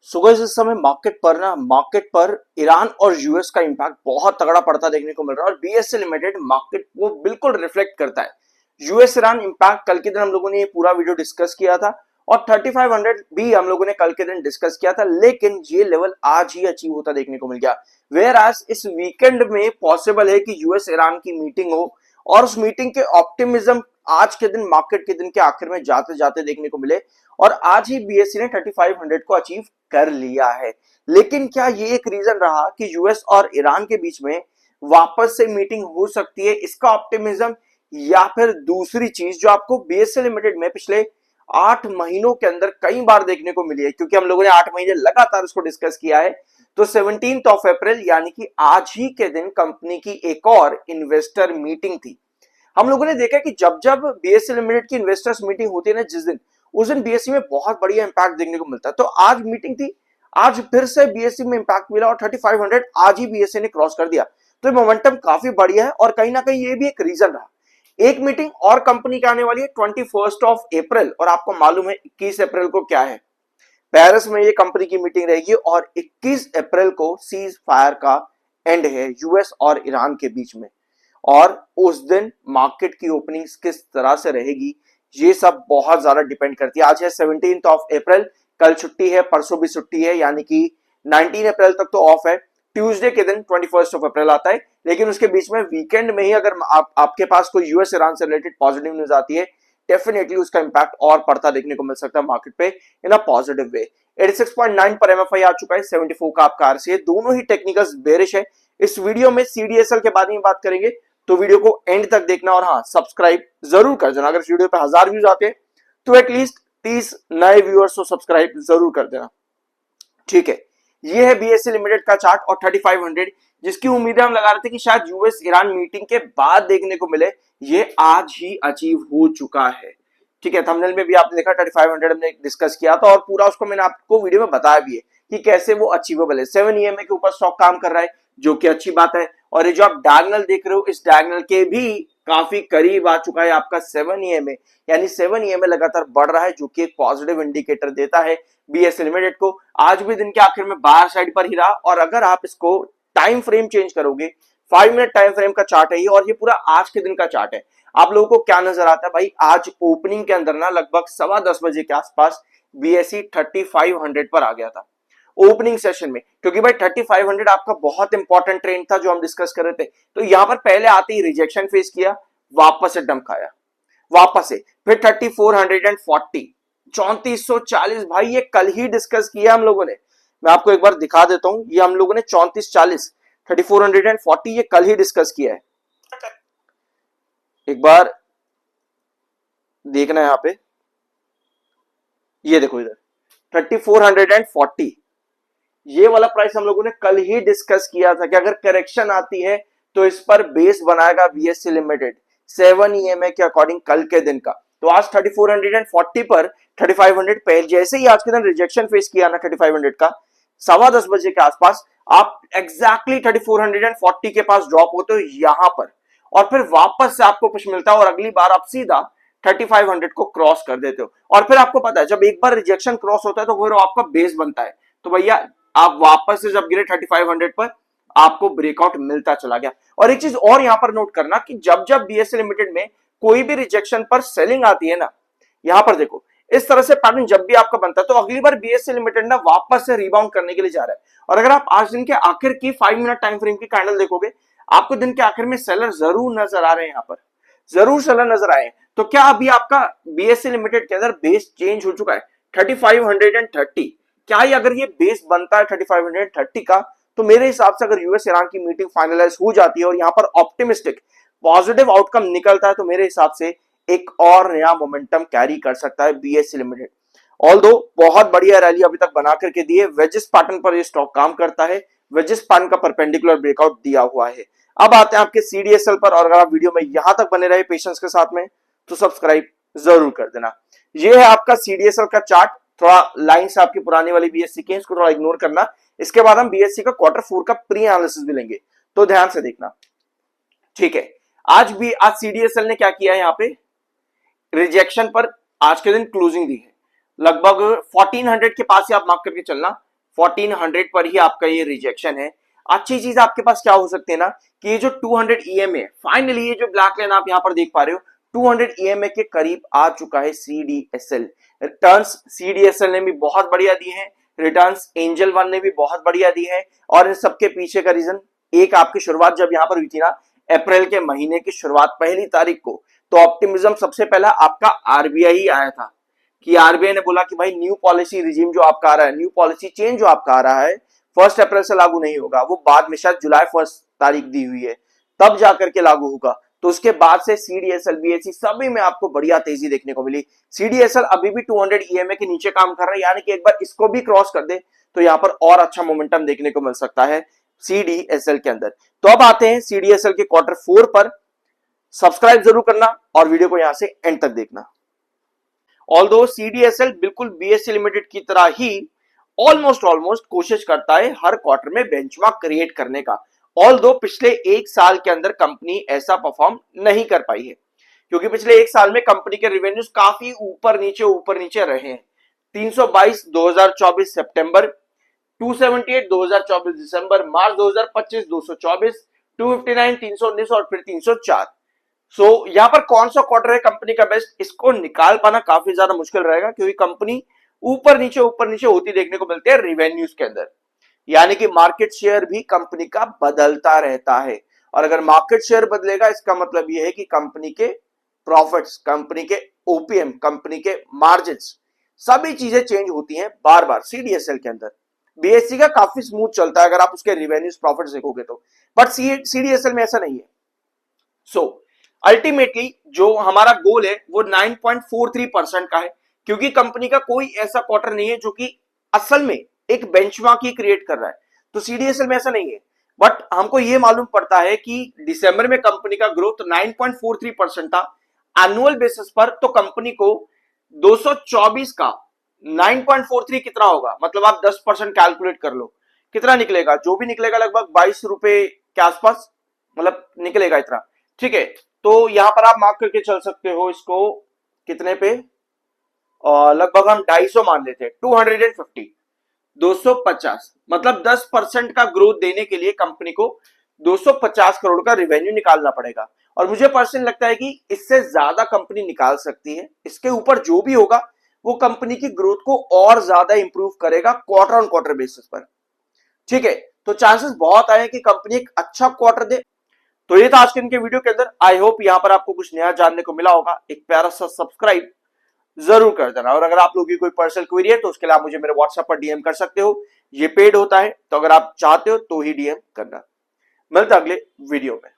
सुबह इस समय मार्केट पर ईरान और यूएस का इंपैक्ट बहुत तगड़ा पड़ता देखने को मिल रहा है और बीएससी लिमिटेड मार्केट को बिल्कुल रिफ्लेक्ट करता है। यूएस ईरान इंपैक्ट कल के दिन हम लोगों ने ये पूरा वीडियो डिस्कस किया था और 3500 भी हम लोगों ने कल के दिन डिस्कस किया था, लेकिन ये लेवल आज ही अचीव होता देखने को मिल गया। वेयर आज इस वीकेंड में पॉसिबल है कि यूएस ईरान की मीटिंग हो और उस मीटिंग के ऑप्टिमिज्म आज के दिन मार्केट के दिन के आखिर में जाते जाते देखने को मिले और आज ही बीएससी ने 3500 को अचीव कर लिया है। लेकिन क्या ये एक रीजन रहा कि यूएस और ईरान के बीच में वापस से मीटिंग हो सकती है, इसका ऑप्टिमिज्म, या फिर दूसरी चीज जो आपको बीएससी लिमिटेड में पिछले 8 महीनों के अंदर कई बार देखने को मिली है, क्योंकि हम लोगों ने 8 महीने लगातार इसको डिस्कस किया है। तो 17 अप्रैल यानी कि आज ही के दिन कंपनी की एक और इन्वेस्टर मीटिंग थी। हम लोगों ने देखा कि जब जब बीएससी लिमिटेड की इन्वेस्टर्स मीटिंग होती है ना, जिस दिन उस दिन बीएससी में बहुत बढ़िया इंपैक्ट देखने को मिलता है। तो आज मीटिंग थी, आज फिर से बीएससी में इंपैक्ट मिला और 3500 आज ही बीएससी ने क्रॉस कर दिया। तो मोमेंटम काफी बढ़िया है और कहीं ना कहीं ये भी एक रीजन रहा। एक मीटिंग और कंपनी की आने वाली है 21 अप्रैल और आपको मालूम है 21 अप्रैल को क्या है, पेरिस में ये कंपनी की मीटिंग रहेगी और 21 अप्रैल को सीज फायर का एंड है यूएस और ईरान के बीच में। और उस दिन मार्केट की ओपनिंग किस तरह से रहेगी ये सब बहुत ज्यादा डिपेंड करती है। आज है 17 अप्रैल, कल छुट्टी है, परसों भी छुट्टी है, यानी कि 19 अप्रैल तक तो ऑफ है। ट्यूसडे के दिन 21 अप्रैल आता है, लेकिन उसके बीच में वीकेंड में ही अगर आपके पास कोई यूएस ईरान से रिलेटेड पॉजिटिव न्यूज आती है, डेफिनेटली उसका इंपैक्ट और पड़ता देखने को मिल सकता है मार्केट पे इन अ पॉजिटिव वे। 86.9 पर एमएफआई आ चुका है, 74 का आपका आरसीए, दोनों ही टेक्निकल्स बेरिश है। इस वीडियो में सीडीएसएल के बारे में बात करेंगे, तो वीडियो को एंड तक देखना और हाँ, सब्सक्राइब जरूर कर देना। अगर इस वीडियो पे 1000 व्यूज आते हैं तो एटलीस्ट 30 नए व्यूअर्स को सब्सक्राइब जरूर कर देना, ठीक है। ये है बीएससी लिमिटेड का चार्ट और 3500 जिसकी उम्मीदें हम लगा रहे थे कि शायद यूएस ईरान मीटिंग के बाद देखने को मिले, ये आज ही अचीव हो चुका है, ठीक है। थंबनेल में भी आपने देखा 3500 हमने डिस्कस किया था और पूरा उसको मैंने आपको वीडियो में बताया भी है कि कैसे वो अचीवेबल है। 7 ईएमए के ऊपर स्टॉक काम कर रहा है, जो कि अच्छी बात है। और ये जो आप डायगोनल देख रहे हो, इस डायगोनल के भी काफी करीब आ चुका है आपका 7 ईएमए, यानी 7 ईएमए लगातार बढ़ रहा है, जो कि एक पॉजिटिव इंडिकेटर देता है बीएससी लिमिटेड को। आज भी दिन के आखिर में बाहर साइड पर ही रहा और अगर आप इसको टाइम फ्रेम चेंज करोगे, 5 मिनट टाइम फ्रेम का चार्ट है ये और ये पूरा आज के दिन का चार्ट है। आप लोगों को क्या नजर आता है भाई, आज ओपनिंग के अंदर ना लगभग 10:15 बजे के आसपास बीएससी 3500 पर आ गया था ओपनिंग सेशन में, क्योंकि भाई 3500 आपका बहुत इंपॉर्टेंट ट्रेंड था जो हम डिस्कस कर रहे थे। तो यहां पर पहले आते ही रिजेक्शन फेस किया, वापस से डंप खाया, वापस से फिर 3440, 3440 भाई, ये कल ही डिस्कस किया हम लोगों ने। मैं आपको एक बार दिखा देता हूं, ये हम लोगों ने 3440 3440 ये कल ही डिस्कस किया है। एक बार देखना है यहां पे, ये देखो इधर 3440 ये वाला प्राइस हम लोगों ने कल ही डिस्कस किया था कि अगर करेक्शन आती है तो इस पर बेस बनाएगा बीएससी लिमिटेड 7 ईएमए के अकॉर्डिंग कल के दिन का। तो आज 3440 पर 3500 पहले जैसे ही आज के दिन रिजेक्शन फेस किया ना 3500 का, 10:15 बजे के आसपास आप एग्जैक्टली 3440 के पास ड्रॉप होते हो यहां पर और फिर वापस से आपको कुछ मिलता है और अगली बार आप सीधा 3500 को क्रॉस कर देते हो। और फिर आपको पता है जब एक बार रिजेक्शन क्रॉस होता है तो वो आपका बेस बनता है। तो भैया आप वापस से जब गिरे 3500 पर आपको ब्रेकआउट मिलता चला गया। और एक चीज और यहां पर नोट करना कि जब जब बीएससी लिमिटेड में कोई भी रिजेक्शन पर सेलिंग आती है ना, यहां पर देखो इस तरह से पैटर्न जब भी आपका बनता है तो अगली बार बीएससी लिमिटेड ना वापस से रिबाउंड करने के लिए जा रहा है। और अगर आप आज दिन के आखिर की 5 मिनट टाइम फ्रेम की कैंडल देखोगे, आपको दिन के आखिर में सेलर जरूर नजर आ रहे हैं, यहां पर जरूर सेलर नजर आए। तो क्या अभी आपका बीएससी लिमिटेड के अंदर बेस चेंज हो चुका है 3530? क्या ये अगर ये बेस बनता है 3530 का, तो मेरे हिसाब से अगर यूएस ईरान की मीटिंग फाइनलाइज हो जाती है और यहां पर ऑप्टिमिस्टिक पॉजिटिव आउटकम निकलता है, तो मेरे हिसाब से एक और नया मोमेंटम कैरी कर सकता है बीएससी लिमिटेड। ऑल्दो बहुत बढ़िया रैली अभी तक बना करके दी है, वेजिस पैटर्न पर ये स्टॉक काम करता है, वेजिस पैटर्न का परपेंडिकुलर ब्रेकआउट दिया हुआ है। अब आते हैं आपके सीडीएसएल पर, और अगर आप वीडियो में यहां तक बने रहे पेशेंस के साथ में तो सब्सक्राइब जरूर कर देना। ये है आपका सीडीएसएल का चार्ट, थोड़ा लाइन से आपकी पुरानी वाली बीएससी की, इसको थोड़ा इग्नोर करना। इसके बाद हम बीएससी का Q4 का प्री एनालिसिस भी लेंगे, तो ध्यान से देखना, ठीक है। आज सीडीएसएल ने क्या किया है, यहाँ पे रिजेक्शन पर आज के दिन क्लोजिंग दी है, लगभग 1400 के पास ही आप मार्क करके चलना। 1400 पर ही आपका ये रिजेक्शन है। अच्छी चीज आपके पास क्या हो सकती है ना कि ये जो 200 EMA फाइनली ये जो ब्लैक लाइन आप यहां पर देख पा रहे हो 200 EMA के करीब आ चुका है CDSL। रिटर्न्स CDSL ने भी बहुत बढ़िया दिए हैं, रिटर्न्स एंजल वन ने भी बहुत बढ़िया दिए हैं। और इन सबके पीछे का रीजन एक आपकी शुरुआत जब यहां पर हुई थी ना अप्रैल के महीने की शुरुआत 1 तारीख को, तो ऑप्टिमिज्म सबसे पहला आपका RBI ही आया था कि RBI ने बोला कि भाई न्यू पॉलिसी रिजीम जो आपका आ रहा है, न्यू पॉलिसी चेंज जो आपका आ रहा है 1 अप्रैल से लागू नहीं होगा, वो बाद में शायद जुलाई 1 तारीख दी हुई है तब जाकर के लागू होगा। तो उसके बाद से CDSL BSE सभी में आपको बढ़िया तेजी देखने को मिली। CDSL अभी भी 200 EMA के नीचे काम कर रहा है, यानी कि एक बार इसको भी क्रॉस कर दे तो यहां पर और अच्छा मोमेंटम देखने को मिल सकता है CDSL के अंदर। तो अब आते हैं CDSL के Q4 पर। सब्सक्राइब जरूर करना और वीडियो को यहां से एंड तक देखना। ऑल्दो CDSL बिल्कुल BSE लिमिटेड की तरह ही ऑलमोस्ट कोशिश करता है हर क्वार्टर में बेंचमार्क क्रिएट करने का। ऑल्दो पिछले 1 साल के अंदर कंपनी ऐसा परफॉर्म नहीं कर पाई है, क्योंकि पिछले 1 साल में कंपनी के रेवेन्यूज काफी ऊपर नीचे रहे हैं। 322 2024 सितंबर, 278 2024 दिसंबर, मार्च 2025 224, 259 319 और फिर 304। सो यहां पर कौन सा क्वार्टर है कंपनी का बेस्ट, इसको निकाल पाना काफी ज्यादा मुश्किल रहेगा, क्योंकि कंपनी ऊपर नीचे होती देखने को मिलती है रिवेन्यूज के अंदर। यानी कि मार्केट शेयर भी कंपनी का बदलता रहता है, और अगर मार्केट शेयर बदलेगा इसका मतलब यह है कि कंपनी के प्रॉफिट्स, कंपनी के OPM, कंपनी के मार्जिन्स, सभी चीजें चेंज होती हैं बार बार CDSL के अंदर। BSE का काफी स्मूथ चलता है अगर आप उसके रिवेन्यूज प्रॉफिट्स देखोगे तो, बट CDSL में ऐसा नहीं है। सो अल्टीमेटली जो हमारा गोल है वो 9.43% का है, क्योंकि कंपनी का कोई ऐसा क्वार्टर नहीं है जो कि असल में एक बेंचमार्क ही क्रिएट कर रहा है। तो CDSL में ऐसा नहीं है, बट हमको ये मालूम पड़ता है कि दिसंबर में कंपनी का ग्रोथ 9.43% था एनुअल बेसिस पर। तो कंपनी को 224 का 9.43 कितना होगा, मतलब आप 10% कैलकुलेट कर लो कितना निकलेगा, जो भी निकलेगा लगभग 22 रुपए के आसपास मतलब निकलेगा इतना। ठीक है, तो यहां पर आप मार्क करके चल सकते हो इसको कितने पे, लगभग हम 250 मान लेते हैं, 250 250, मतलब 10% का ग्रोथ देने के लिए कंपनी को 250 करोड़ का रेवेन्यू निकालना पड़ेगा। और मुझे पर्सनली लगता है कि इससे ज्यादा कंपनी निकाल सकती है। इसके ऊपर जो भी होगा वो कंपनी की ग्रोथ को और ज्यादा इंप्रूव करेगा क्वार्टर ऑन क्वार्टर बेसिस पर। ठीक है, तो चांसेस बहुत आए कि कंपनी एक अच्छा क्वार्टर दे। तो ये था आज के इनके वीडियो के अंदर। आई होप यहां पर आपको कुछ नया जानने को मिला होगा। एक प्यारा सा सब्सक्राइब जरूर कर देना, और अगर आप लोगों की कोई पर्सनल क्वेरी है तो उसके लिए आप मुझे मेरे व्हाट्सएप पर DM कर सकते हो। ये पेड होता है, तो अगर आप चाहते हो तो ही DM करना। मिलता अगले वीडियो में।